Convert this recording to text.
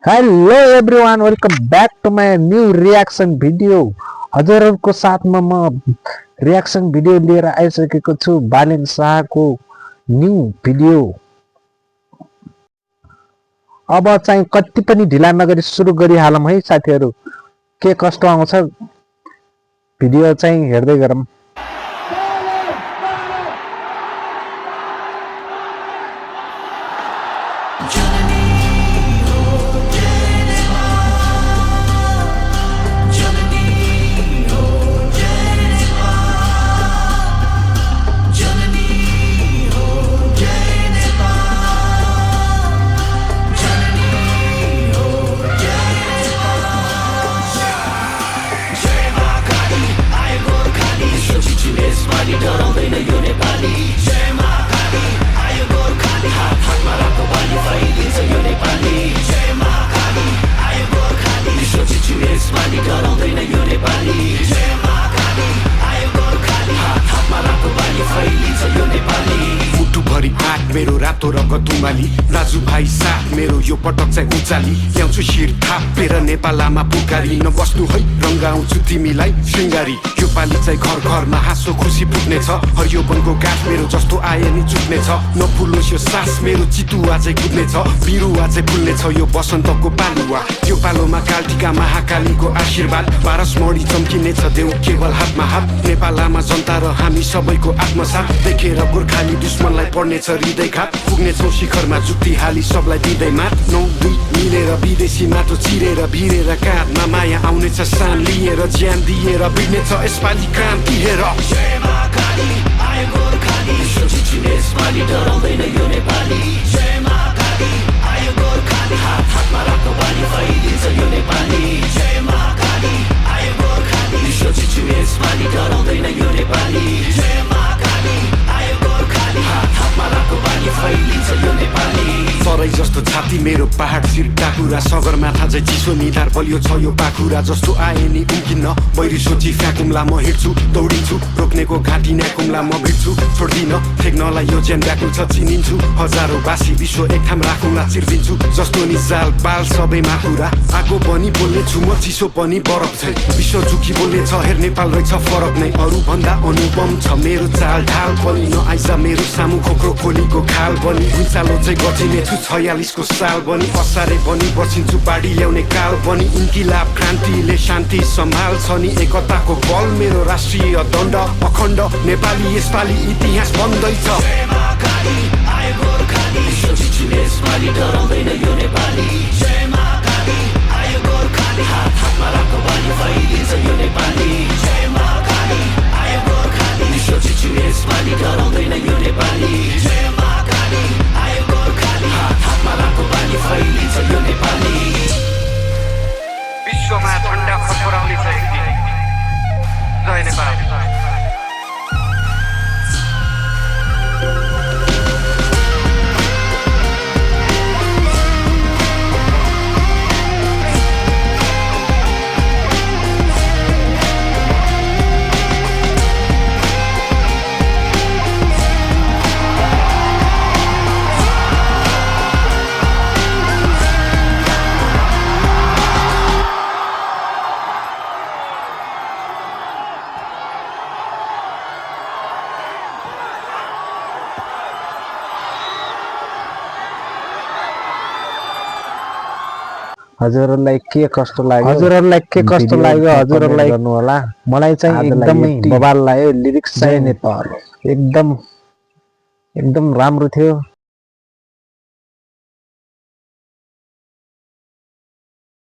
Hello everyone welcome back to my new reaction video. हजुरहरूको साथमा म रियाक्सन भिडियो लिएर आइसकेको छु बालेन शाहको न्यू भिडियो। अब चाहिँ कति पनि ढिला नगरी सुरु गरिहालौँ है साथीहरू। के कस्तो आउँछ भिडियो चाहिँ हेर्दै गरौँ। डराउँदैन यो नेपाली जय महाकाली आयो गोर्खाली हात हातमा रातो बाली फैलिन्छ यो नेपाली जय महाकाली आयो गोर्खाली विश्व चिच्छु यसपालि डराउँदैन यो नेपाली जय महाकाली आयो गोर्खाली हात हातमा रातो बाली फैलिन्छ यो नेपाली मुटुभरि आँट मेरो रातो रगत उमाली दाजुभाइ साथ मेरो यो पटक चाहिँ उचाली ल्याउँछु शिर थापेर नेपालमा पुकारी नबस्नु है रङ्गाउँछु तिमीलाई शृङ्गारी यो पालि चाहिँ घर घरमा हाँसो खुसी फुट्नेछ हरियो वनको गाछ मेरो जस्तो आए नि चुट्नेछ नफुलोस् यो सास मेरो चितुवा चाहिँ कुद्नेछ बिरुवा चाहिँ फुल्नेछ यो बसन्तको पालुवा यो पालोमा कालटिका महाकालीको आशीर्वाद पारसमणि चम्किनेछ देऊ केवल हातमा हात नेपालमा जनता र हामी सबैको आत्मसाथ देखेर गोर्खाली दुश्मनलाई पर्नेछ हृदयघात पुग्नेछौँ शिखरमा जुक्ति हाली सबलाई दिँदै मात 9-2 मिलेर विदेशी माटो चिरेर भिरेर काँधमा माया आउनेछ सान लिएर ज्यान दिएर बिग्नेछ यसपालि क्रान्ति हेर जय महाकाली आयो गोर्खाली विश्व चिच्छु यसपालि डराउँदैन यो नेपाली जय महाकाली आयो गोर्खाली हात हातमा रातो बाली फैलिन्छ यो नेपाली जय महाकाली आयो गोर्खाली विश्व चिच्छु यसपालि डराउँदैन यो नेपाली जय महाकाली आयो गोर्खाली हात हातमा रातो बाली फैलिन्छ यो नेपाली तराई जस्तो छाती मेरो पहाड शिर टाकुरा सगरमाथा चाहिँ चिसो निधार बलियो छ यो पाखुरा जस्तो आए नि उम्किन्न बैरी सोची फ्याकुम्ला म हिँड्छु दौडिन्छु रोक्नेको घाँटी न्याकुम्ला म भिड्छु छोड्दिन ठेक्नलाई यो ज्यान व्याकुल छ चिनिन्छु हजारौँ बासी विश्व एक ठाम राखुँला चिर्दिन्छु जस्तो नि जाल बाल सबैमा कुरा आगो पनि बोल्ने छु म चिसो पनि बरफ छै विश्व झुकी बोल्ने छ हेर नेपाल रहेछ फरक नै अरू भन्दा अनुपम छ मेरो चाल ढाल पनि नआइज मेरो सामु खोक्रो खोलीको खाल पनि उचालो चाहिँ गचिने छु 46 को साल बनी असारे बनी बसिन्छु बाढी ल्याउने काल बनी इन्किलाब क्रान्तिले शान्ति सम्हाल्छ नि एकताको बल मेरो राष्ट्रिय दण्ड अखण्ड नेपाली यसपालि इतिहास बन्दैछ जय महाकाली आयो गोर्खाली विश्व चिच्छु यसपालि डराउँदैन यो नेपाली जय महाकाली आयो गोर्खाली हात हातमा रातो बाली फैलिन्छ यो नेपाली जय महाकाली आयो गोर्खाली विश्व चिच्छु यसपालि डराउँदैन यो नेपाली जय महाकाली आयो गोर्खाली हात हातमा रातो बाली फैलिन्छ यो नेपाली विश्वमा झण्डा फडफडाउने छ एक दिन जय नेपाल। हजुरहरूलाई के कस्तो लाग्यो हजुरहरूलाई गर्नु होला। मलाई चाहिँ एकदमै बवाल लाग्यो लिरिक्स चाहिँ नेपाल एकदम राम्रो थियो।